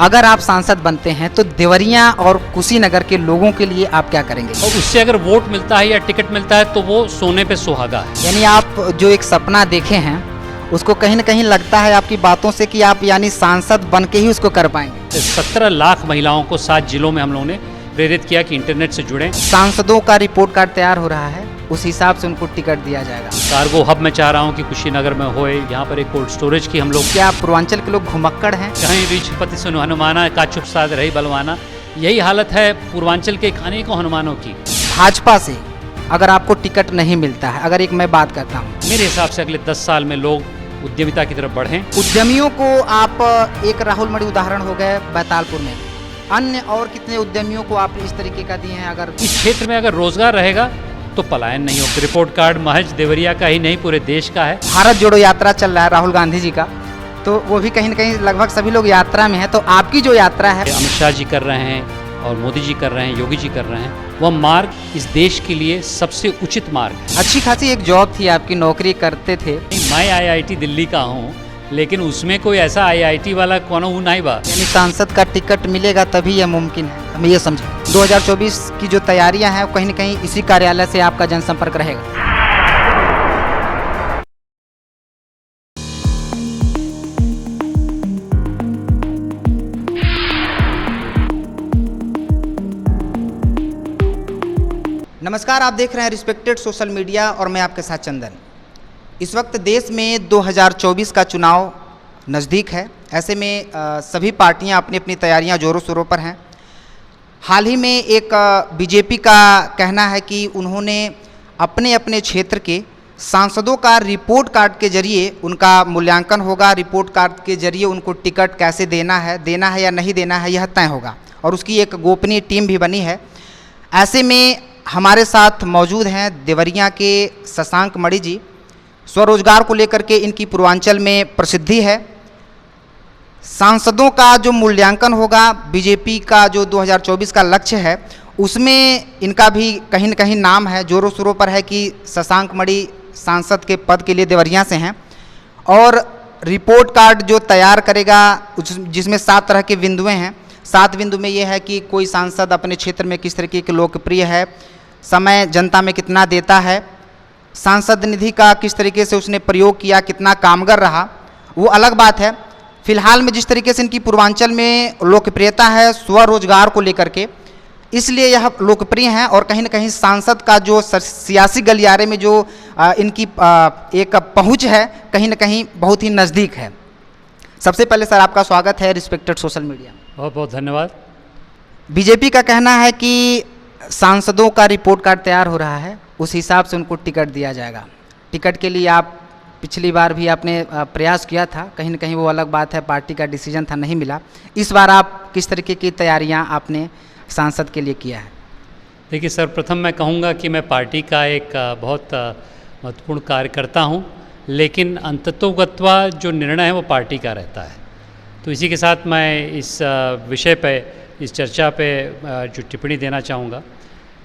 अगर आप सांसद बनते हैं तो देवरिया और कुशीनगर के लोगों के लिए आप क्या करेंगे? और उससे अगर वोट मिलता है या टिकट मिलता है तो वो सोने पे सुहागा है। यानी आप जो एक सपना देखे हैं उसको कहीं ना कहीं लगता है आपकी बातों से कि आप यानी सांसद बन के ही उसको कर पाएंगे। 17 लाख महिलाओं को 7 जिलों में हम लोगों ने प्रेरित किया कि इंटरनेट से जुड़ें। सांसदों का रिपोर्ट कार्ड तैयार हो रहा है, उस हिसाब से उनको टिकट दिया जाएगा। कार्गो हब में चाह रहा हूँ कि कुशीनगर में होए, यहाँ पर एक कोल्ड स्टोरेज की हम लोग। क्या पूर्वांचल के लोग घुमक्कड़ हैं? कहीं रीछपति से हनुमाना का चुप साध रही बलवाना, यही हालत है पूर्वांचल के अनेकों हनुमानों की। भाजपा से अगर आपको टिकट नहीं मिलता है, अगर एक मैं बात करता हूँ, मेरे हिसाब से अगले 10 साल में लोग उद्यमिता की तरफ बढ़ें। उद्यमियों को आप एक राहुल मणि उदाहरण हो गए बैतालपुर में, अन्य और कितने उद्यमियों को आप इस तरीके का दिए हैं? अगर इस क्षेत्र में अगर रोजगार रहेगा तो पलायन नहीं होगा। रिपोर्ट कार्ड महज देवरिया का ही नहीं पूरे देश का है। भारत जोड़ो यात्रा चल रहा है राहुल गांधी जी का, तो वो भी कहीं ना कहीं लगभग सभी लोग यात्रा में है, तो आपकी जो यात्रा है, अमित शाह जी कर रहे हैं और मोदी जी कर रहे हैं, योगी जी कर रहे हैं, वह मार्ग इस देश के लिए सबसे उचित मार्ग है। अच्छी खासी एक जॉब थी आपकी, नौकरी करते थे। मैं IIT दिल्ली का हूँ, लेकिन उसमें कोई ऐसा IIT वाला कौन हूँ नहीं बा। यानी सांसद का टिकट मिलेगा तभी यह मुमकिन है, हम ये समझें। 2024 की जो तैयारियां हैं कहीं न कहीं इसी कार्यालय से आपका जनसंपर्क रहेगा। नमस्कार, आप देख रहे हैं रिस्पेक्टेड सोशल मीडिया और मैं आपके साथ चंदन। इस वक्त देश में 2024 का चुनाव नज़दीक है, ऐसे में सभी पार्टियां अपनी अपनी तैयारियां जोरों शोरों पर हैं। हाल ही में एक बीजेपी का कहना है कि उन्होंने अपने अपने क्षेत्र के सांसदों का रिपोर्ट कार्ड के जरिए उनका मूल्यांकन होगा, रिपोर्ट कार्ड के जरिए उनको टिकट कैसे देना है या नहीं देना है, यह तय होगा और उसकी एक गोपनीय टीम भी बनी है। ऐसे में हमारे साथ मौजूद हैं देवरिया के शशांक मणि जी। स्वरोजगार को लेकर के इनकी पूर्वांचल में प्रसिद्धि है। सांसदों का जो मूल्यांकन होगा, बीजेपी का जो 2024 का लक्ष्य है, उसमें इनका भी कहीं न कहीं नाम है, जोरों शोरों पर है कि शशांक मणि सांसद के पद के लिए देवरिया से हैं। और रिपोर्ट कार्ड जो तैयार करेगा जिसमें 7 तरह के बिंदुएँ हैं। 7 बिंदु में ये है कि कोई सांसद अपने क्षेत्र में किस तरीके के लोकप्रिय है, समय जनता में कितना देता है, सांसद निधि का किस तरीके से उसने प्रयोग किया, कितना कामगर रहा, वो अलग बात है। फिलहाल में जिस तरीके से इनकी पूर्वांचल में लोकप्रियता है स्वरोजगार को लेकर के, इसलिए यह लोकप्रिय हैं और कहीं ना कहीं सांसद का जो सियासी गलियारे में जो इनकी एक पहुंच है, कहीं ना कहीं बहुत ही नज़दीक है। सबसे पहले सर आपका स्वागत है रिस्पेक्टेड सोशल मीडिया। बहुत बहुत धन्यवाद। बीजेपी का कहना है कि सांसदों का रिपोर्ट कार्ड तैयार हो रहा है, उस हिसाब से उनको टिकट दिया जाएगा। टिकट के लिए आप पिछली बार भी आपने प्रयास किया था, कहीं ना कहीं वो अलग बात है, पार्टी का डिसीजन था, नहीं मिला। इस बार आप किस तरीके की तैयारियां आपने सांसद के लिए किया है? देखिए सर, प्रथम मैं कहूँगा कि मैं पार्टी का एक बहुत महत्वपूर्ण कार्य करता हूँ, लेकिन अंततोगत्वा जो निर्णय है वो पार्टी का रहता है। तो इसी के साथ मैं इस विषय पे, इस चर्चा पे जो टिप्पणी देना चाहूँगा।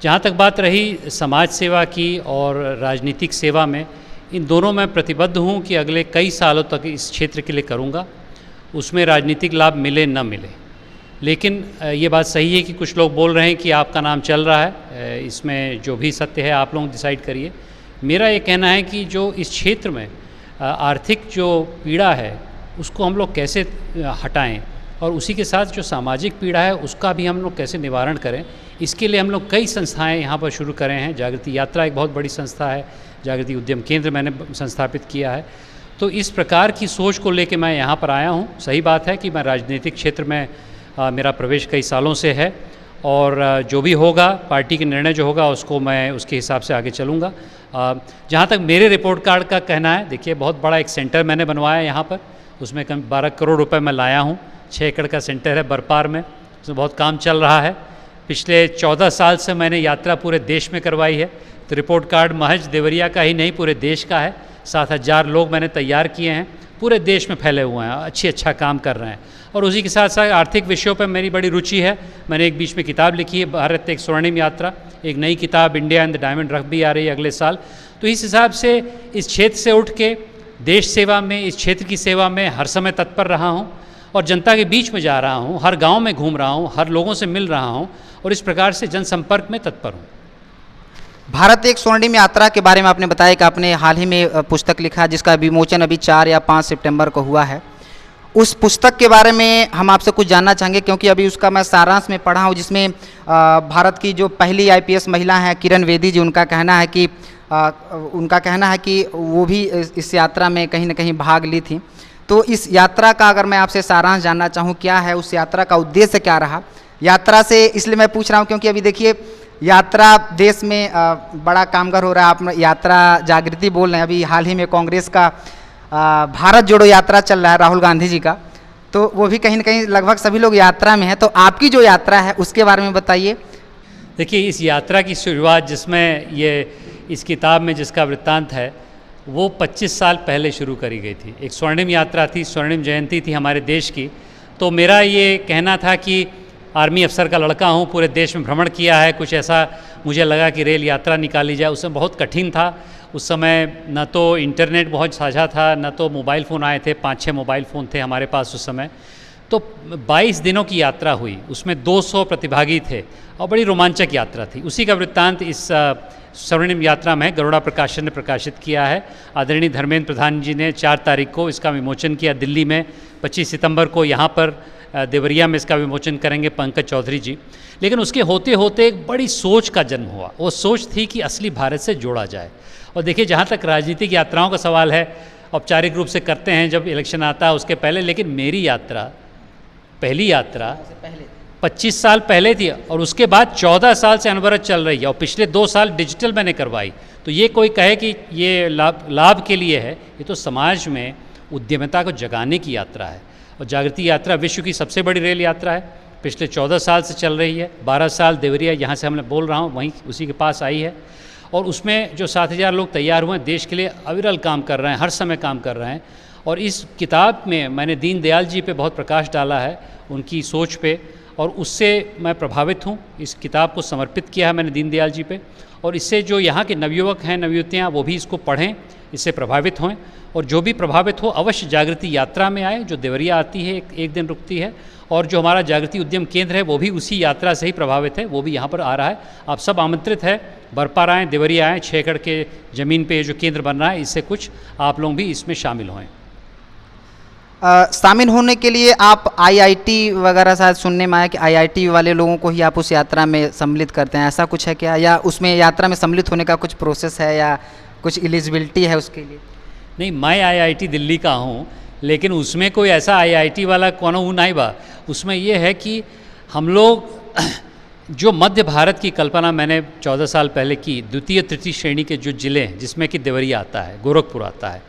जहाँ तक बात रही समाज सेवा की और राजनीतिक सेवा में, इन दोनों में प्रतिबद्ध हूँ कि अगले कई सालों तक इस क्षेत्र के लिए करूँगा, उसमें राजनीतिक लाभ मिले न मिले। लेकिन ये बात सही है कि कुछ लोग बोल रहे हैं कि आपका नाम चल रहा है, इसमें जो भी सत्य है आप लोग डिसाइड करिए। मेरा ये कहना है कि जो इस क्षेत्र में आर्थिक जो पीड़ा है उसको हम लोग कैसे हटाएं और उसी के साथ जो सामाजिक पीड़ा है उसका भी हम लोग कैसे निवारण करें, इसके लिए हम लोग कई संस्थाएं यहाँ पर शुरू करें हैं। जागृति यात्रा एक बहुत बड़ी संस्था है, जागृति उद्यम केंद्र मैंने संस्थापित किया है। तो इस प्रकार की सोच को लेकर मैं यहाँ पर आया हूँ। सही बात है कि मैं राजनीतिक क्षेत्र में मेरा प्रवेश कई सालों से है और जो भी होगा, पार्टी के निर्णय जो होगा उसको मैं उसके हिसाब से आगे चलूँगा। जहाँ तक मेरे रिपोर्ट कार्ड का कहना है, देखिए बहुत बड़ा एक सेंटर मैंने बनवाया यहाँ पर, उसमें कम 12 करोड़ रुपए मैं लाया हूँ। 6 एकड़ का सेंटर है बरपार में, उसमें बहुत काम चल रहा है। पिछले 14 साल से मैंने यात्रा पूरे देश में करवाई है। तो रिपोर्ट कार्ड महज देवरिया का ही नहीं पूरे देश का है। 7000 लोग मैंने तैयार किए हैं, पूरे देश में फैले हुए हैं, अच्छा काम कर रहे हैं। और उसी के साथ साथ आर्थिक विषयों पर मेरी बड़ी रुचि है। मैंने एक बीच में किताब लिखी है, भारत एक स्वर्णिम यात्रा, एक नई किताब India and the diamond rough भी आ रही है अगले साल। तो इस हिसाब से इस क्षेत्र से उठ के देश सेवा में, इस क्षेत्र की सेवा में हर समय तत्पर रहा हूँ और जनता के बीच में जा रहा हूँ, हर गांव में घूम रहा हूँ, हर लोगों से मिल रहा हूँ और इस प्रकार से जनसंपर्क में तत्पर हूँ। भारत एक स्वर्णिम यात्रा के बारे में आपने बताया कि आपने हाल ही में पुस्तक लिखा जिसका विमोचन अभी 4 या 5 सितंबर को हुआ है। उस पुस्तक के बारे में हम आपसे कुछ जानना चाहेंगे, क्योंकि अभी उसका मैं सारांश में पढ़ा हूँ, जिसमें भारत की जो पहली आईपीएस महिला हैं किरण बेदी जी, उनका कहना है कि वो भी इस यात्रा में कहीं ना कहीं भाग ली थी। तो इस यात्रा का अगर मैं आपसे सारांश जानना चाहूँ, क्या है उस यात्रा का उद्देश्य, क्या रहा यात्रा से, इसलिए मैं पूछ रहा हूँ क्योंकि अभी देखिए यात्रा देश में बड़ा कामगार हो रहा है। आप यात्रा जागृति बोल रहे हैं, अभी हाल ही में कांग्रेस का भारत जोड़ो यात्रा चल रहा है राहुल गांधी जी का, तो वो भी कहीं ना कहीं लगभग सभी लोग यात्रा में हैं। तो आपकी जो यात्रा है उसके बारे में बताइए। देखिए, इस यात्रा की शुरुआत जिसमें ये इस किताब में जिसका वृत्तांत है वो 25 साल पहले शुरू करी गई थी। एक स्वर्णिम यात्रा थी, स्वर्णिम जयंती थी हमारे देश की। तो मेरा ये कहना था कि आर्मी अफसर का लड़का हूँ, पूरे देश में भ्रमण किया है, कुछ ऐसा मुझे लगा कि रेल यात्रा निकाली जाए। उसमें बहुत कठिन था। उस समय न तो इंटरनेट बहुत साझा था, न तो मोबाइल फ़ोन आए थे, 5-6 मोबाइल फ़ोन थे हमारे पास उस समय। तो 22 दिनों की यात्रा हुई, उसमें 200 प्रतिभागी थे और बड़ी रोमांचक यात्रा थी। उसी का वृत्तांत इस स्वर्णिम यात्रा में गरुड़ा प्रकाशन ने प्रकाशित किया है। आदरणीय धर्मेंद्र प्रधान जी ने 4 तारीख को इसका विमोचन किया दिल्ली में, 25 सितंबर को यहाँ पर देवरिया में इसका विमोचन करेंगे पंकज चौधरी जी। लेकिन उसके होते होते एक बड़ी सोच का जन्म हुआ। वो सोच थी कि असली भारत से जोड़ा जाए। और देखिए, जहाँ तक राजनीतिक यात्राओं का सवाल है, औपचारिक रूप से करते हैं जब इलेक्शन आता है उसके पहले, लेकिन मेरी यात्रा, पहली यात्रा 25 साल पहले थी और उसके बाद 14 साल से अनवरत चल रही है और पिछले 2 साल डिजिटल मैंने करवाई। तो ये कोई कहे कि ये लाभ के लिए है, ये तो समाज में उद्यमिता को जगाने की यात्रा है। और जागृति यात्रा विश्व की सबसे बड़ी रेल यात्रा है, पिछले 14 साल से चल रही है। 12 साल देवरिया, यहाँ से हमने बोल रहा हूँ, वहीं उसी के पास आई है। और उसमें जो 7000 लोग तैयार हुए हैं, देश के लिए अविरल काम कर रहे हैं, हर समय काम कर रहे हैं। और इस किताब में मैंने दीनदयाल जी पे बहुत प्रकाश डाला है, उनकी सोच पे, और उससे मैं प्रभावित हूँ। इस किताब को समर्पित किया है मैंने दीनदयाल जी पे, और इससे जो यहाँ के नवयुवक हैं, नवयुवतियाँ, वो भी इसको पढ़ें, इससे प्रभावित हों। और जो भी प्रभावित हो अवश्य जागृति यात्रा में आए, जो देवरिया आती है, एक दिन रुकती है। और जो हमारा जागृति उद्यम केंद्र है वो भी उसी यात्रा से ही प्रभावित है, वो भी यहाँ पर आ रहा है। आप सब आमंत्रित है, बरपार आएँ, देवरिया आएँ। 6 एकड़ के ज़मीन पे जो केंद्र बन रहा है, इससे कुछ आप लोग भी इसमें शामिल हों। शामिल होने के लिए आप आईआईटी वगैरह शायद सुनने में आया कि आईआईटी वाले लोगों को ही आप उस यात्रा में सम्मिलित करते हैं, ऐसा कुछ है क्या? या उसमें यात्रा में सम्मिलित होने का कुछ प्रोसेस है या कुछ एलिजिबिलिटी है उसके लिए? नहीं, मैं आईआईटी दिल्ली का हूँ, लेकिन उसमें कोई ऐसा आईआईटी वाला कौन हूँ नहीं बा। उसमें ये है कि हम लोग जो मध्य भारत की कल्पना मैंने 14 साल पहले की, द्वितीय तृतीय श्रेणी के जो ज़िले हैं, जिसमें कि देवरिया आता है, गोरखपुर आता है,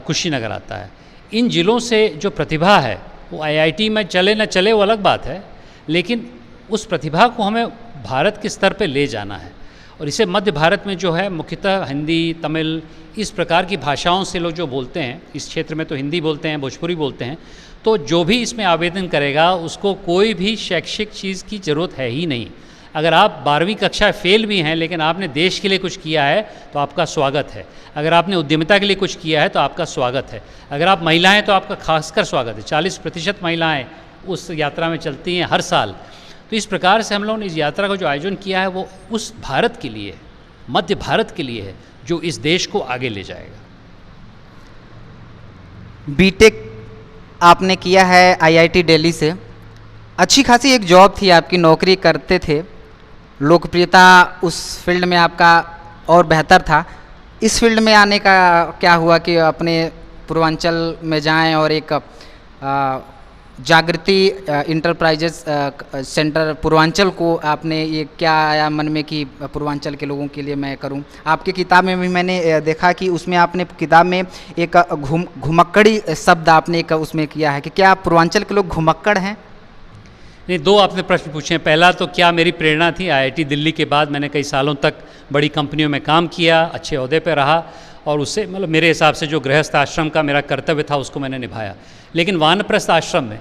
कुशीनगर आता है, इन ज़िलों से जो प्रतिभा है वो आईआईटी में चले न चले वो अलग बात है, लेकिन उस प्रतिभा को हमें भारत के स्तर पे ले जाना है। और इसे मध्य भारत में जो है मुख्यतः हिंदी, तमिल, इस प्रकार की भाषाओं से लोग जो बोलते हैं, इस क्षेत्र में तो हिंदी बोलते हैं, भोजपुरी बोलते हैं। तो जो भी इसमें आवेदन करेगा उसको कोई भी शैक्षिक चीज़ की ज़रूरत है ही नहीं। अगर आप 12वीं कक्षा फेल भी हैं लेकिन आपने देश के लिए कुछ किया है तो आपका स्वागत है। अगर आपने उद्यमिता के लिए कुछ किया है तो आपका स्वागत है। अगर आप महिला हैं तो आपका खासकर स्वागत है। 40% महिलाएं उस यात्रा में चलती हैं हर साल। तो इस प्रकार से हम लोगों ने इस यात्रा का जो आयोजन किया है वो उस भारत के लिए, मध्य भारत के लिए है, जो इस देश को आगे ले जाएगा। बीटेक आपने किया है आईआईटी दिल्ली से, अच्छी खासी एक जॉब थी आपकी, नौकरी करते थे, लोकप्रियता उस फील्ड में आपका और बेहतर था। इस फील्ड में आने का क्या हुआ कि अपने पूर्वांचल में जाएं और एक जागृति इंटरप्राइजेस सेंटर पूर्वांचल को आपने, ये क्या आया मन में कि पूर्वांचल के लोगों के लिए मैं करूं? आपकी किताब में भी मैंने देखा कि उसमें आपने किताब में एक घुमक्कड़ी शब्द आपने एक उसमें किया है कि क्या पूर्वांचल के लोग घुमक्कड़ हैं? नहीं, 2 आपने प्रश्न पूछे हैं। पहला तो क्या मेरी प्रेरणा थी। आईआईटी दिल्ली के बाद मैंने कई सालों तक बड़ी कंपनियों में काम किया, अच्छे ओहदे पे रहा और उससे मतलब मेरे हिसाब से जो गृहस्थ आश्रम का मेरा कर्तव्य था उसको मैंने निभाया। लेकिन वानप्रस्थ आश्रम में,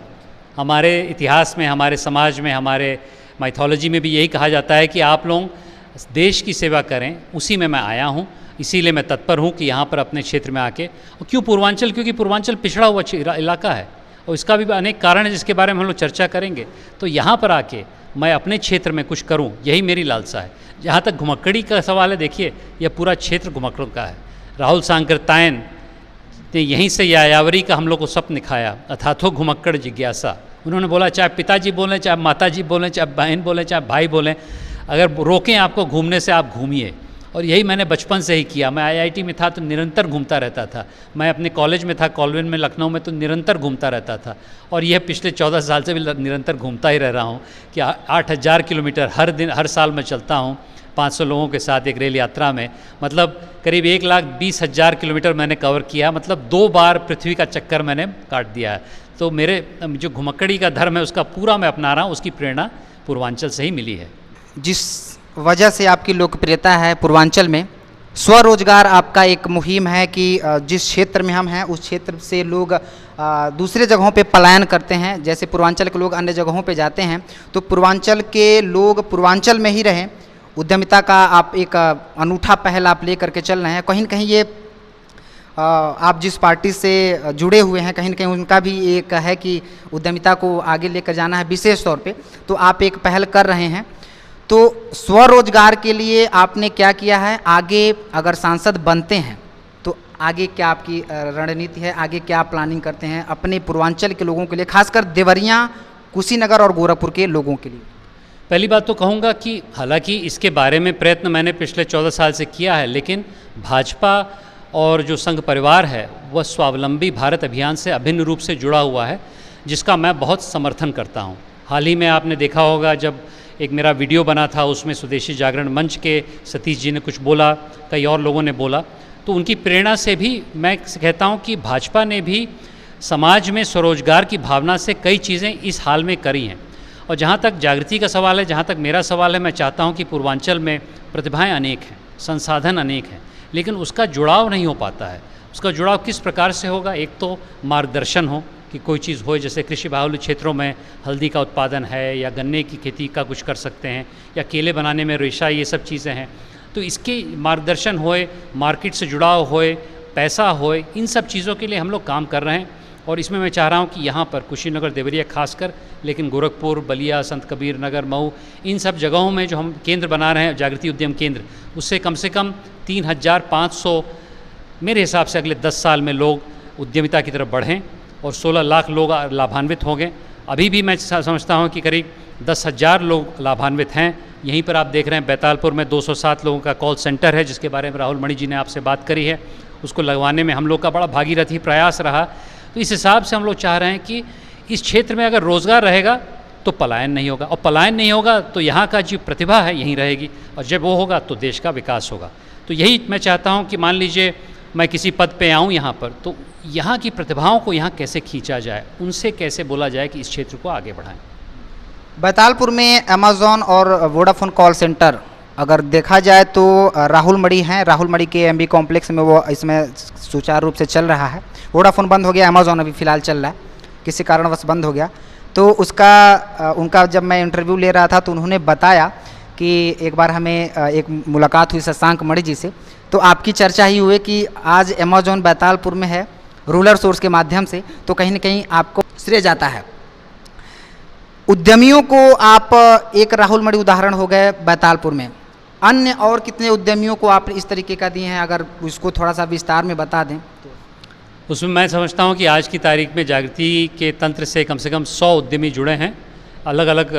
हमारे इतिहास में, हमारे समाज में, हमारे माइथोलॉजी में भी यही कहा जाता है कि आप लोग देश की सेवा करें। उसी में मैं आया हूँ, इसीलिए मैं तत्पर हूँ कि यहाँ पर अपने क्षेत्र में आके। और क्यों पूर्वांचल? क्योंकि पूर्वांचल पिछड़ा हुआ इलाका है और इसका भी अनेक कारण है जिसके बारे में हम लोग चर्चा करेंगे। तो यहाँ पर आके मैं अपने क्षेत्र में कुछ करूँ, यही मेरी लालसा है। जहाँ तक घुमक्कड़ी का सवाल है, देखिए यह पूरा क्षेत्र घुमक्कड़ों का है। राहुल सांकृत्यायन ने यहीं से यायावरी का हम लोग को स्वप्न दिखाया, अथाथो घुमक्कड़ जिज्ञासा। उन्होंने बोला चाहे पिताजी बोलें, चाहे माताजी बोलें, चाहे बहन बोलें, चाहे भाई बोलें, अगर रोकें आपको घूमने से आप घूमिए। और यही मैंने बचपन से ही किया। मैं आईआईटी में था तो निरंतर घूमता रहता था, मैं अपने कॉलेज में था कॉलेज में लखनऊ में तो निरंतर घूमता रहता था। और यह पिछले 14 साल से भी निरंतर घूमता ही रह रहा हूँ कि 8000 किलोमीटर हर साल मैं चलता हूँ 500 लोगों के साथ एक रेल यात्रा में। मतलब करीब 1,20,000 किलोमीटर मैंने कवर किया, मतलब 2 बार पृथ्वी का चक्कर मैंने काट दिया है। तो मेरे जो घुमक्कड़ी का धर्म है उसका पूरा मैं अपना रहा हूँ, उसकी प्रेरणा पूर्वांचल से ही मिली है। जिस वजह से आपकी लोकप्रियता है पूर्वांचल में, स्वरोजगार आपका एक मुहिम है कि जिस क्षेत्र में हम हैं उस क्षेत्र से लोग दूसरे जगहों पे पलायन करते हैं। जैसे पूर्वांचल के लोग अन्य जगहों पे जाते हैं, तो पूर्वांचल के लोग पूर्वांचल में ही रहें। उद्यमिता का आप एक अनूठा पहल आप ले करके चल रहे हैं। कहीं न कहीं ये आप जिस पार्टी से जुड़े हुए हैं, कहीं न कहीं उनका भी एक है कि उद्यमिता को आगे लेकर जाना है विशेष तौर पे, तो आप एक पहल कर रहे हैं। तो स्वरोजगार के लिए आपने क्या किया है? आगे अगर सांसद बनते हैं तो आगे क्या आपकी रणनीति है? आगे क्या प्लानिंग करते हैं अपने पूर्वांचल के लोगों के लिए, खासकर देवरिया, कुशीनगर और गोरखपुर के लोगों के लिए? पहली बात तो कहूँगा कि हालांकि इसके बारे में प्रयत्न मैंने पिछले 14 साल से किया है, लेकिन भाजपा और जो संघ परिवार है वह स्वावलंबी भारत अभियान से अभिन्न रूप से जुड़ा हुआ है, जिसका मैं बहुत समर्थन करता हूँ। हाल ही में आपने देखा होगा जब एक मेरा वीडियो बना था, उसमें स्वदेशी जागरण मंच के सतीश जी ने कुछ बोला, कई और लोगों ने बोला, तो उनकी प्रेरणा से भी मैं कहता हूँ कि भाजपा ने भी समाज में स्वरोजगार की भावना से कई चीज़ें इस हाल में करी हैं। और जहाँ तक जागृति का सवाल है, जहाँ तक मेरा सवाल है, मैं चाहता हूँ कि पूर्वांचल में प्रतिभाएं अनेक हैं, संसाधन अनेक हैं, लेकिन उसका जुड़ाव नहीं हो पाता है। उसका जुड़ाव किस प्रकार से होगा? एक तो मार्गदर्शन हो कि कोई चीज़ हो, जैसे कृषि बाहुल्य क्षेत्रों में हल्दी का उत्पादन है या गन्ने की खेती का कुछ कर सकते हैं, या केले बनाने में रेशा, ये सब चीज़ें हैं। तो इसके मार्गदर्शन होए, मार्केट से जुड़ाव होए, पैसा होए, इन सब चीज़ों के लिए हम लोग काम कर रहे हैं। और इसमें मैं चाह रहा हूँ कि यहाँ पर कुशीनगर, देवरिया खासकर, लेकिन गोरखपुर, बलिया, संत कबीर नगर, मऊ, इन सब जगहों में जो हम केंद्र बना रहे हैं, जागृति उद्यम केंद्र, उससे कम से कम 3,500 मेरे हिसाब से अगले 10 साल में लोग उद्यमिता की तरफ बढ़ें और 16 लाख लोग लाभान्वित होंगे। अभी भी मैं समझता हूँ कि करीब 10,000 लोग लाभान्वित हैं। यहीं पर आप देख रहे हैं बैतालपुर में 207 लोगों का कॉल सेंटर है, जिसके बारे में राहुल मणि जी ने आपसे बात करी है। उसको लगवाने में हम लोग का बड़ा भागीरथी प्रयास रहा। तो इस हिसाब से हम लोग चाह रहे हैं कि इस क्षेत्र में अगर रोज़गार रहेगा तो पलायन नहीं होगा, और पलायन नहीं होगा तो यहाँ का जो प्रतिभा है यहीं रहेगी, और जब वो होगा तो देश का विकास होगा। तो यही मैं चाहता हूँ कि मान लीजिए मैं किसी पद पे आऊँ यहाँ पर, तो यहाँ की प्रतिभाओं को यहाँ कैसे खींचा जाए, उनसे कैसे बोला जाए कि इस क्षेत्र को आगे बढ़ाएं। बैतालपुर में अमेज़ॉन और वोडाफोन कॉल सेंटर अगर देखा जाए तो राहुल मणि हैं। राहुल मणि के एमबी कॉम्प्लेक्स में वो इसमें सुचारू रूप से चल रहा है। वोडाफोन बंद हो गया, अमेज़ॉन अभी फ़िलहाल चल रहा है, किसी कारणवश बंद हो गया। तो उसका उनका जब मैं इंटरव्यू ले रहा था तो उन्होंने बताया कि एक बार हमें एक मुलाकात हुई शशांक मणि जी से, तो आपकी चर्चा ही हुई कि आज अमेज़ॉन बैतालपुर में है रूरल सोर्स के माध्यम से, तो कहीं न कहीं आपको श्रेय जाता है। उद्यमियों को आप, एक राहुल मणि उदाहरण हो गए बैतालपुर में, अन्य और कितने उद्यमियों को आप इस तरीके का दिए हैं? अगर उसको थोड़ा सा विस्तार में बता दें तो। उसमें मैं समझता हूँ कि आज की तारीख में जागृति के तंत्र से कम 100 उद्यमी जुड़े हैं, अलग अलग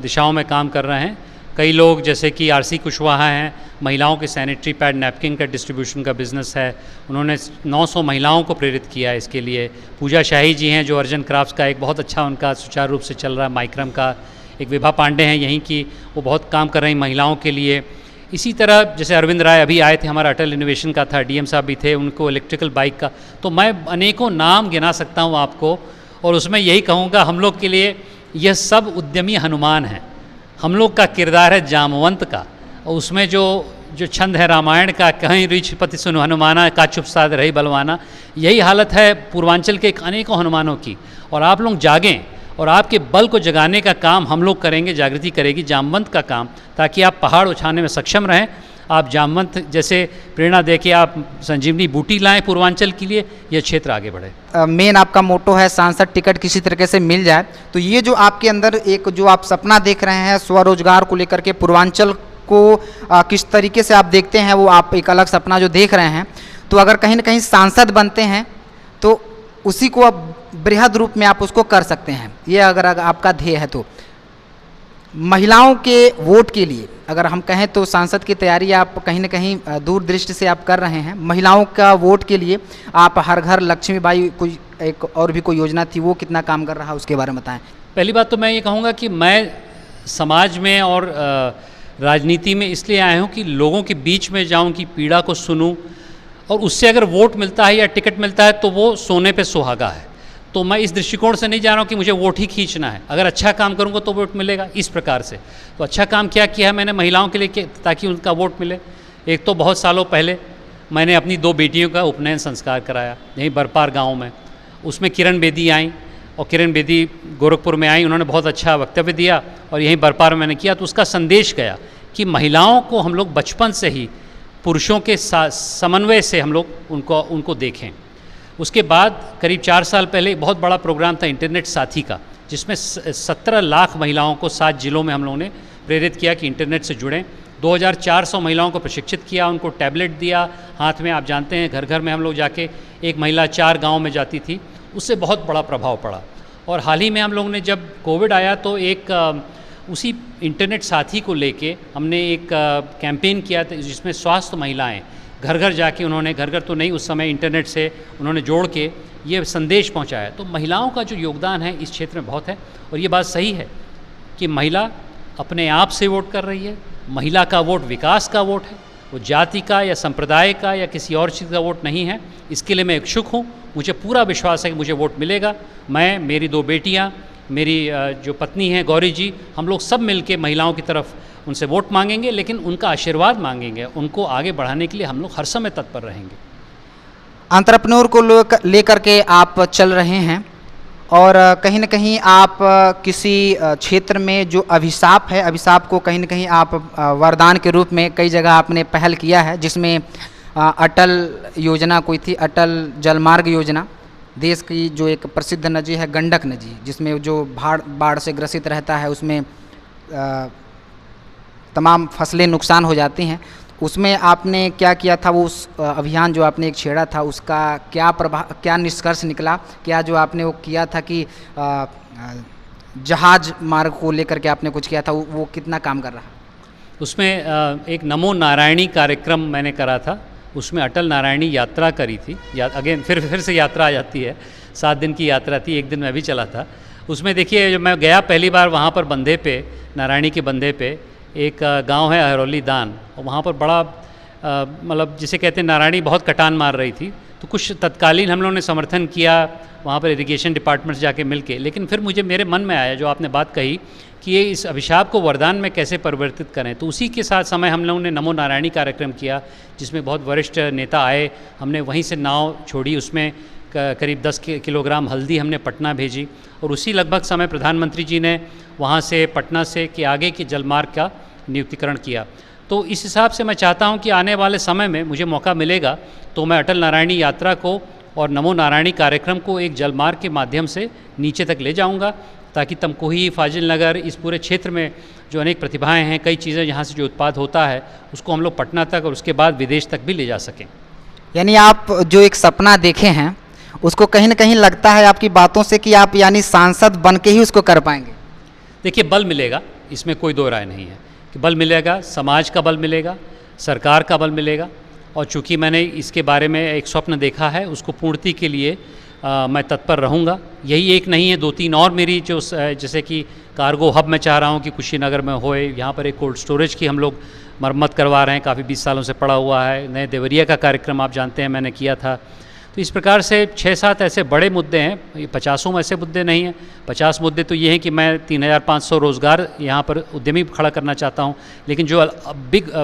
दिशाओं में काम कर रहे हैं। कई लोग जैसे कि आरसी कुशवाहा हैं, महिलाओं के सैनिटरी पैड नैपकिन का डिस्ट्रीब्यूशन का बिज़नेस है, उन्होंने 900 महिलाओं को प्रेरित किया इसके लिए। पूजा शाही जी हैं जो अर्जन क्राफ्ट्स का एक बहुत अच्छा उनका सुचारू रूप से चल रहा है, माइक्रम का। एक विभा पांडे हैं यहीं की, वो बहुत काम कर रही हैं महिलाओं के लिए। इसी तरह जैसे अरविंद राय अभी आए थे, हमारा अटल इनोवेशन का था, डीएम साहब भी थे, उनको इलेक्ट्रिकल बाइक का। तो मैं अनेकों नाम गिना सकता हूँ आपको, और उसमें यही कहूँगा हम लोग के लिए यह सब उद्यमी हनुमान हैं। हम लोग का किरदार है जामवंत का, और उसमें जो छंद है रामायण का, कहीं रिछ पति सुन हनुमाना का चुप साध रही बलवाना, यही हालत है पूर्वांचल के अनेकों हनुमानों की। और आप लोग जागें, और आपके बल को जगाने का काम हम लोग करेंगे, जागृति करेगी जामवंत का काम, ताकि आप पहाड़ उठाने में सक्षम रहें। आप जामवंत जैसे प्रेरणा दे के आप संजीवनी बूटी लाएं पूर्वांचल के लिए, यह क्षेत्र आगे बढ़े। मेन आपका मोटो है सांसद टिकट किसी तरीके से मिल जाए, तो ये जो आपके अंदर एक जो आप सपना देख रहे हैं स्वरोजगार को लेकर के, पूर्वांचल को किस तरीके से आप देखते हैं, वो आप एक अलग सपना जो देख रहे हैं, तो अगर कहीं ना कहीं सांसद बनते हैं तो उसी को अब बृहद रूप में आप उसको कर सकते हैं, ये अगर आपका ध्येय है। तो महिलाओं के वोट के लिए अगर हम कहें तो सांसद की तैयारी आप कहीं ना कहीं दूरदृष्टि से आप कर रहे हैं, महिलाओं का वोट के लिए आप हर घर लक्ष्मीबाई कोई एक और भी कोई योजना थी, वो कितना काम कर रहा है उसके बारे में बताएं। पहली बात तो मैं ये कहूँगा कि मैं समाज में और राजनीति में इसलिए आया हूँ कि लोगों के बीच में जाऊँ, कि पीड़ा को सुनूँ, और उससे अगर वोट मिलता है या टिकट मिलता है तो वो सोने पे सुहागा है। तो मैं इस दृष्टिकोण से नहीं जा रहा हूँ कि मुझे वोट ही खींचना है, अगर अच्छा काम करूँगा तो वोट मिलेगा, इस प्रकार से। तो अच्छा काम क्या किया है मैंने महिलाओं के लिए ताकि उनका वोट मिले। एक तो बहुत सालों पहले मैंने अपनी 2 बेटियों का उपनयन संस्कार कराया यहीं बरपार गाँव में। उसमें किरण बेदी आई, और किरण बेदी गोरखपुर में आई, उन्होंने बहुत अच्छा वक्तव्य दिया और यहीं बरपार मैंने किया। तो उसका संदेश गया कि महिलाओं को हम लोग बचपन से ही पुरुषों के समन्वय से हम लोग उनको देखें। उसके बाद करीब 4 साल पहले बहुत बड़ा प्रोग्राम था इंटरनेट साथी का, जिसमें 17 लाख महिलाओं को 7 जिलों में हम लोगों ने प्रेरित किया कि इंटरनेट से जुड़ें। 2400 महिलाओं को प्रशिक्षित किया, उनको टैबलेट दिया हाथ में। आप जानते हैं घर घर में हम लोग जाके, एक महिला 4 गाँव में जाती थी, उससे बहुत बड़ा प्रभाव पड़ा। और हाल ही में हम लोगों ने जब कोविड आया तो एक उसी इंटरनेट साथी को लेके हमने एक कैंपेन किया था, जिसमें स्वास्थ्य महिलाएं घर घर जाके, उन्होंने घर घर तो नहीं, उस समय इंटरनेट से उन्होंने जोड़ के ये संदेश पहुंचाया। तो महिलाओं का जो योगदान है इस क्षेत्र में बहुत है। और ये बात सही है कि महिला अपने आप से वोट कर रही है। महिला का वोट विकास का वोट है, वो जाति का या संप्रदाय का या किसी और चीज़ का वोट नहीं है। इसके लिए मैं इच्छुक हूँ, मुझे पूरा विश्वास है कि मुझे वोट मिलेगा। मैं, मेरी 2 बेटियाँ, मेरी जो पत्नी है गौरी जी, हम लोग सब मिलके महिलाओं की तरफ उनसे वोट मांगेंगे, लेकिन उनका आशीर्वाद मांगेंगे। उनको आगे बढ़ाने के लिए हम लोग हर समय तत्पर रहेंगे। एंटरप्रेन्योर को लेकर के आप चल रहे हैं, और कहीं ना कहीं आप किसी क्षेत्र में जो अभिशाप है, अभिशाप को कहीं ना कहीं आप वरदान के रूप में कई जगह आपने पहल किया है, जिसमें अटल योजना कोई थी, अटल जलमार्ग योजना, देश की जो एक प्रसिद्ध नदी है गंडक नदी, जिसमें जो बाढ़ से ग्रसित रहता है, उसमें तमाम फसलें नुकसान हो जाती हैं। उसमें आपने क्या किया था, वो उस अभियान जो आपने एक छेड़ा था, उसका क्या निष्कर्ष निकला? क्या जो आपने वो किया था कि जहाज मार्ग को लेकर के आपने कुछ किया था, वो कितना काम कर रहा? उसमें एक नमो नारायणी कार्यक्रम मैंने करा था, उसमें अटल नारायणी यात्रा करी थी। अगेन फिर से यात्रा आ जाती है, 7 दिन की यात्रा थी, एक दिन मैं भी चला था। उसमें देखिए, जब मैं गया पहली बार वहाँ पर बंधे पे, नारायणी के बंधे पे एक गांव है हरौली दान, और वहाँ पर बड़ा मतलब जिसे कहते हैं नारायणी बहुत कटान मार रही थी। तो कुछ तत्कालीन हम लोगों ने समर्थन किया वहाँ पर इरिगेशन डिपार्टमेंट से जाके मिल के। लेकिन फिर मेरे मन में आया जो आपने बात कही कि ये इस अभिशाप को वरदान में कैसे परिवर्तित करें। तो उसी के साथ समय हम लोगों ने नमो नारायणी कार्यक्रम किया, जिसमें बहुत वरिष्ठ नेता आए। हमने वहीं से नाव छोड़ी, उसमें करीब 10 किलोग्राम हल्दी हमने पटना भेजी, और उसी लगभग समय प्रधानमंत्री जी ने वहाँ से पटना से कि आगे के जलमार्ग का नियुक्तिकरण किया। तो इस हिसाब से मैं चाहता हूँ कि आने वाले समय में मुझे मौका मिलेगा तो मैं अटल नारायणी यात्रा को और नमो नारायणी कार्यक्रम को एक जलमार्ग के माध्यम से नीचे तक ले जाऊँगा, ताकि तमकुही, फाजिल नगर, इस पूरे क्षेत्र में जो अनेक प्रतिभाएं हैं, कई चीज़ें यहाँ से जो उत्पाद होता है, उसको हम लोग पटना तक और उसके बाद विदेश तक भी ले जा सकें। यानी आप जो एक सपना देखे हैं, उसको कहीं ना कहीं लगता है आपकी बातों से कि आप यानी सांसद बन के ही उसको कर पाएंगे। देखिए, बल मिलेगा, इसमें कोई दो राय नहीं है कि बल मिलेगा, समाज का बल मिलेगा, सरकार का बल मिलेगा। और चूँकि मैंने इसके बारे में एक स्वप्न देखा है, उसको पूर्ति के लिए मैं तत्पर रहूँगा। यही एक नहीं है, 2-3 और मेरी जो जैसे कि कार्गो हब मैं चाह रहा हूँ कि कुशीनगर में होए। यहाँ पर एक कोल्ड स्टोरेज की हम लोग मरम्मत करवा रहे हैं, काफ़ी 20 सालों से पड़ा हुआ है। नए देवरिया का कार्यक्रम आप जानते हैं मैंने किया था। तो इस प्रकार से 6-7 ऐसे बड़े मुद्दे हैं, ये 50 ऐसे मुद्दे नहीं हैं। 50 मुद्दे तो ये हैं कि मैं 3500 रोज़गार यहाँ पर उद्यमी खड़ा करना चाहता हूँ। लेकिन जो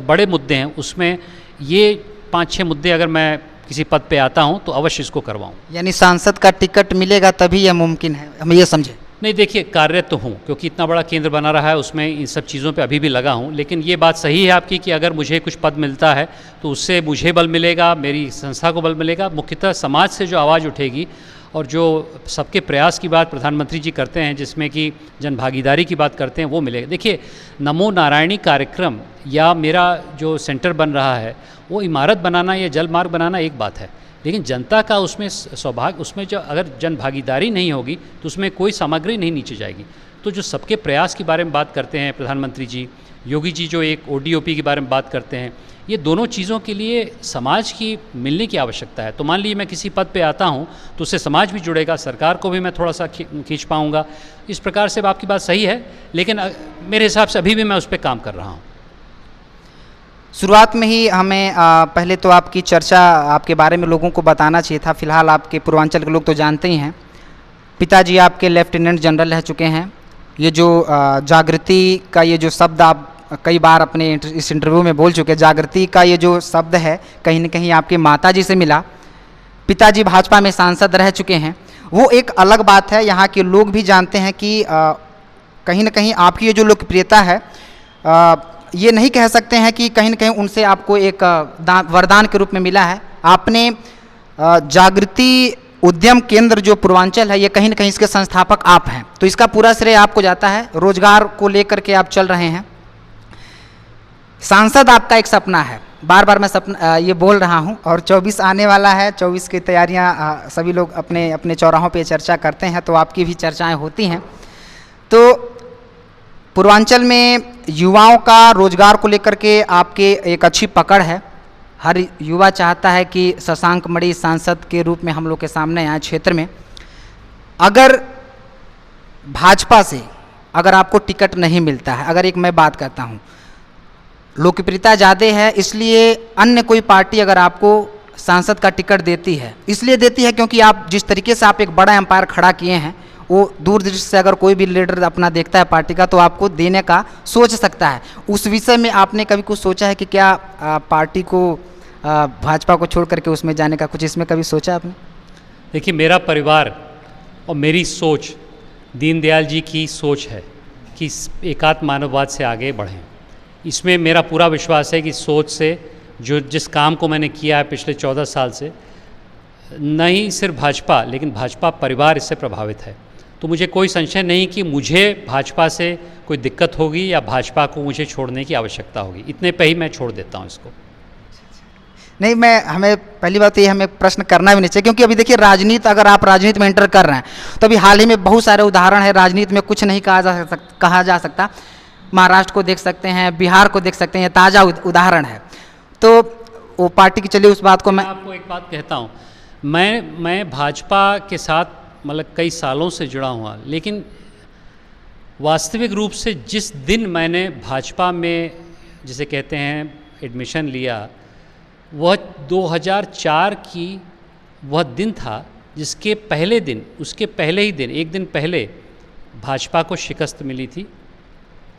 बड़े मुद्दे हैं उसमें ये 5-6 मुद्दे अगर मैं किसी पद पे आता हूँ तो अवश्य इसको करवाऊँ। यानी सांसद का टिकट मिलेगा तभी यह मुमकिन है, हम ये समझें। नहीं, देखिए, कार्यरत तो हूँ, क्योंकि इतना बड़ा केंद्र बना रहा है, उसमें इन सब चीज़ों पे अभी भी लगा हूँ। लेकिन ये बात सही है आपकी कि अगर मुझे कुछ पद मिलता है तो उससे मुझे बल मिलेगा, मेरी संस्था को बल मिलेगा, मुख्यतः समाज से जो आवाज़ उठेगी और जो सबके प्रयास की बात प्रधानमंत्री जी करते हैं, जिसमें कि जनभागीदारी की बात करते हैं, वो मिलेगा। देखिए, नमो नारायणी कार्यक्रम या मेरा जो सेंटर बन रहा है, वो इमारत बनाना या जल मार्ग बनाना एक बात है, लेकिन जनता का उसमें सौभाग्य, उसमें जो अगर जन भागीदारी नहीं होगी तो उसमें कोई सामग्री नहीं नीचे जाएगी। तो जो सबके प्रयास के बारे में बात करते हैं प्रधानमंत्री जी, योगी जी जो एक ODOP के बारे में बात करते हैं, ये दोनों चीज़ों के लिए समाज की मिलने की आवश्यकता है। तो मान लीजिए मैं किसी पद पे आता हूँ तो उससे समाज भी जुड़ेगा, सरकार को भी मैं थोड़ा सा खींच पाऊँगा। इस प्रकार से आपकी बात सही है, लेकिन मेरे हिसाब से अभी भी मैं उस पर काम कर रहा हूँ। शुरुआत में ही हमें पहले तो आपकी चर्चा, आपके बारे में लोगों को बताना चाहिए था। फिलहाल आपके पूर्वांचल के लोग तो जानते ही हैं, पिताजी आपके लेफ्टिनेंट जनरल रह चुके हैं। ये जो जागृति का ये जो शब्द आप कई बार अपने इस इंटरव्यू में बोल चुके हैं, जागृति का ये जो शब्द है कहीं न कहीं आपके माताजी से मिला। पिताजी भाजपा में सांसद रह चुके हैं, वो एक अलग बात है। यहाँ के लोग भी जानते हैं कि कहीं न कहीं आपकी ये जो लोकप्रियता है, ये नहीं कह सकते हैं कि कहीं न कहीं उनसे आपको एक वरदान के रूप में मिला है। आपने जागृति उद्यम केंद्र जो पूर्वांचल है, ये कहीं न कहीं इसके संस्थापक आप हैं, तो इसका पूरा श्रेय आपको जाता है। रोजगार को लेकर के आप चल रहे हैं। सांसद आपका एक सपना है, बार बार मैं सपना ये बोल रहा हूँ, और 24 आने वाला है। 24 की तैयारियाँ सभी लोग अपने अपने चौराहों पे चर्चा करते हैं, तो आपकी भी चर्चाएँ होती हैं। तो पूर्वांचल में युवाओं का रोजगार को लेकर के आपके एक अच्छी पकड़ है। हर युवा चाहता है कि शशांक मणि सांसद के रूप में हम लोग के सामने आए क्षेत्र में। अगर भाजपा से अगर आपको टिकट नहीं मिलता है, अगर एक मैं बात करता हूँ, लोकप्रियता ज़्यादा है, इसलिए अन्य कोई पार्टी अगर आपको सांसद का टिकट देती है, इसलिए देती है क्योंकि आप जिस तरीके से आप एक बड़ा एम्पायर खड़ा किए हैं, वो दूरदृष्टि से अगर कोई भी लीडर अपना देखता है पार्टी का, तो आपको देने का सोच सकता है। उस विषय में आपने कभी कुछ सोचा है कि क्या पार्टी को भाजपा को छोड़ करके उसमें जाने का कुछ इसमें कभी सोचा आपने? देखिए, मेरा परिवार और मेरी सोच दीनदयाल जी की सोच है कि एकात्म मानववाद से आगे बढ़ें। इसमें मेरा पूरा विश्वास है कि सोच से जिस काम को मैंने किया है पिछले 14 साल से, नहीं सिर्फ भाजपा लेकिन भाजपा परिवार इससे प्रभावित है। तो मुझे कोई संशय नहीं कि मुझे भाजपा से कोई दिक्कत होगी या भाजपा को मुझे छोड़ने की आवश्यकता होगी। इतने पे ही मैं छोड़ देता हूँ इसको। नहीं, हमें पहली बात तो ये हमें प्रश्न करना भी नहीं चाहिए, क्योंकि अभी देखिए राजनीति, अगर आप राजनीति में एंटर कर रहे हैं तो अभी हाल ही में बहुत सारे उदाहरण है। राजनीति में कुछ नहीं कहा जा सकता। महाराष्ट्र को देख सकते हैं, बिहार को देख सकते हैं, ताज़ा उदाहरण है। तो वो पार्टी की, चलिए उस बात को मैं आपको एक बात कहता हूँ, मैं भाजपा के साथ मतलब कई सालों से जुड़ा हुआ, लेकिन वास्तविक रूप से जिस दिन मैंने भाजपा में जिसे कहते हैं एडमिशन लिया, वह 2004 की वह दिन था जिसके पहले दिन, उसके पहले ही दिन, एक दिन पहले भाजपा को शिकस्त मिली थी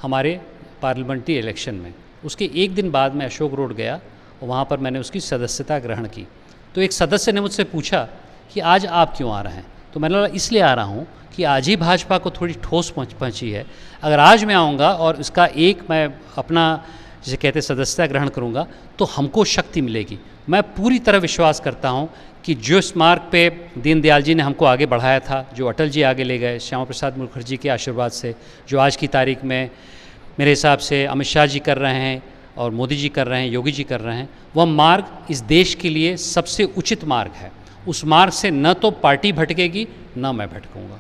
हमारे पार्लियामेंट्री इलेक्शन में। उसके एक दिन बाद मैं अशोक रोड गया और वहाँ पर मैंने उसकी सदस्यता ग्रहण की। तो एक सदस्य ने मुझसे पूछा कि आज आप क्यों आ रहे हैं? तो मैंने बोला इसलिए आ रहा हूँ कि आज ही भाजपा को थोड़ी ठोस पहुँची है। अगर आज मैं आऊँगा और इसका एक मैं अपना जिसे कहते सदस्यता ग्रहण करूँगा तो हमको शक्ति मिलेगी। मैं पूरी तरह विश्वास करता हूँ कि जो इस मार्ग पे दीनदयाल जी ने हमको आगे बढ़ाया था, जो अटल जी आगे ले गए श्यामा प्रसाद मुखर्जी के आशीर्वाद से, जो आज की तारीख में मेरे हिसाब से अमित शाह जी कर रहे हैं और मोदी जी कर रहे हैं, योगी जी कर रहे हैं, वह मार्ग इस देश के लिए सबसे उचित मार्ग है। उस मार्ग से न तो पार्टी भटकेगी न मैं भटकूँगा।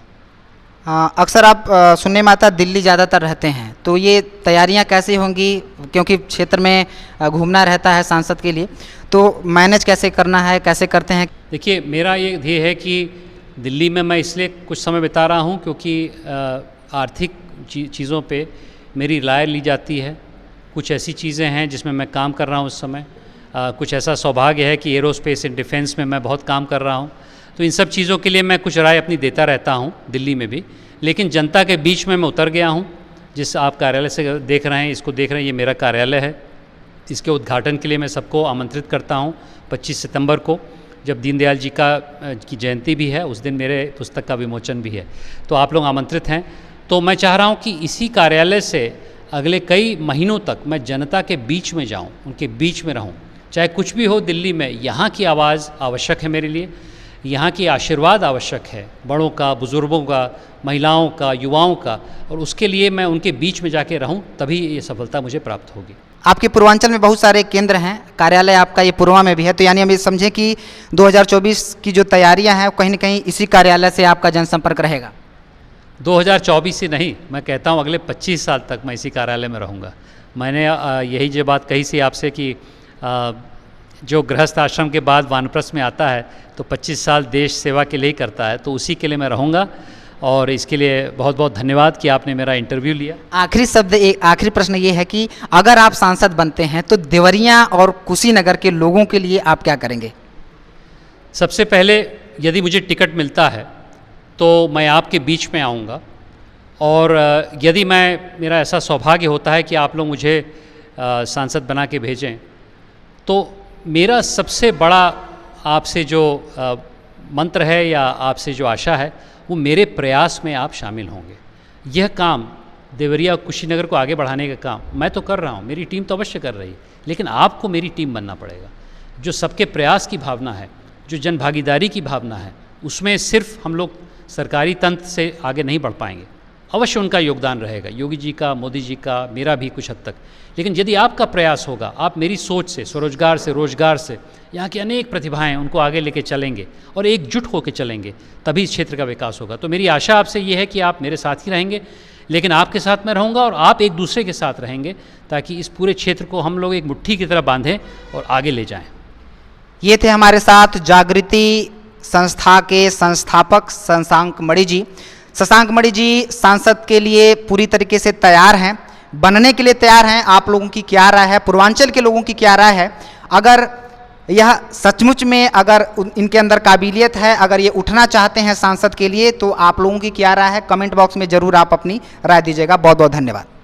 अक्सर आप सुनने में आता दिल्ली ज़्यादातर रहते हैं, तो ये तैयारियां कैसे होंगी? क्योंकि क्षेत्र में घूमना रहता है सांसद के लिए, तो मैनेज कैसे करना है, कैसे करते हैं? देखिए, मेरा ये ध्येय है कि दिल्ली में मैं इसलिए कुछ समय बिता रहा हूँ क्योंकि आर्थिक चीज़ों पे मेरी राय ली जाती है। कुछ ऐसी चीज़ें हैं जिसमें मैं काम कर रहा हूँ उस समय। कुछ ऐसा सौभाग्य है कि एरोस्पेस एंड डिफेंस में मैं बहुत काम कर रहा हूँ। तो इन सब चीज़ों के लिए मैं कुछ राय अपनी देता रहता हूँ दिल्ली में भी। लेकिन जनता के बीच में मैं उतर गया हूँ। जिस आप कार्यालय से देख रहे हैं, इसको देख रहे हैं, ये मेरा कार्यालय है। इसके उद्घाटन के लिए मैं सबको आमंत्रित करता हूँ 25 सितंबर को, जब दीनदयाल जी की जयंती भी है, उस दिन मेरे पुस्तक का विमोचन भी है। तो आप लोग आमंत्रित हैं। तो मैं चाह रहा हूँ कि इसी कार्यालय से अगले कई महीनों तक मैं जनता के बीच में जाऊँ, उनके बीच में रहूँ। चाहे कुछ भी हो दिल्ली में, यहाँ की आवाज़ आवश्यक है मेरे लिए, यहाँ की आशीर्वाद आवश्यक है, बड़ों का, बुज़ुर्गों का, महिलाओं का, युवाओं का, और उसके लिए मैं उनके बीच में जाके रहूं, तभी ये सफलता मुझे प्राप्त होगी। आपके पूर्वांचल में बहुत सारे केंद्र हैं, कार्यालय आपका ये पूर्वा में भी है, तो यानी हम ये समझें कि 2024 की जो तैयारियां हैं कहीं न कहीं इसी कार्यालय से आपका जनसंपर्क रहेगा। 2024 ही नहीं, मैं कहता हूँ अगले 25 साल तक मैं इसी कार्यालय में रहूँगा। मैंने यही जो बात कही थी आपसे कि जो गृहस्थ आश्रम के बाद वानप्रस्थ में आता है तो 25 साल देश सेवा के लिए ही करता है, तो उसी के लिए मैं रहूँगा। और इसके लिए बहुत बहुत धन्यवाद कि आपने मेरा इंटरव्यू लिया। आखिरी प्रश्न ये है कि अगर आप सांसद बनते हैं तो देवरिया और कुशीनगर के लोगों के लिए आप क्या करेंगे? सबसे पहले यदि मुझे टिकट मिलता है तो मैं आपके बीच में आऊँगा, और यदि मेरा ऐसा सौभाग्य होता है कि आप लोग मुझे सांसद बना के भेजें, तो मेरा सबसे बड़ा आपसे जो मंत्र है या आपसे जो आशा है, वो मेरे प्रयास में आप शामिल होंगे। यह काम देवरिया कुशीनगर को आगे बढ़ाने का काम मैं तो कर रहा हूँ, मेरी टीम तो अवश्य कर रही है, लेकिन आपको मेरी टीम बनना पड़ेगा। जो सबके प्रयास की भावना है, जो जन भागीदारी की भावना है, उसमें सिर्फ हम लोग सरकारी तंत्र से आगे नहीं बढ़ पाएंगे। अवश्य उनका योगदान रहेगा, योगी जी का, मोदी जी का, मेरा भी कुछ हद तक, लेकिन यदि आपका प्रयास होगा, आप मेरी सोच से, स्वरोजगार से, रोजगार से, यहाँ की अनेक प्रतिभाएं उनको आगे लेके चलेंगे और एकजुट होकर चलेंगे, तभी इस क्षेत्र का विकास होगा। तो मेरी आशा आपसे ये है कि आप मेरे साथ ही रहेंगे, लेकिन आपके साथ मैं रहूँगा और आप एक दूसरे के साथ रहेंगे, ताकि इस पूरे क्षेत्र को हम लोग एक मुट्ठी की तरह बांधें और आगे ले जाएं। ये थे हमारे साथ जागृति संस्था के संस्थापक शशांक मणि जी। शशांक मणि जी सांसद के लिए पूरी तरीके से तैयार हैं, बनने के लिए तैयार हैं। आप लोगों की क्या राय है, पूर्वांचल के लोगों की क्या राय है? अगर यह सचमुच में अगर इनके अंदर काबिलियत है, अगर ये उठना चाहते हैं सांसद के लिए, तो आप लोगों की क्या राय है, कमेंट बॉक्स में ज़रूर आप अपनी राय दीजिएगा। बहुत बहुत धन्यवाद।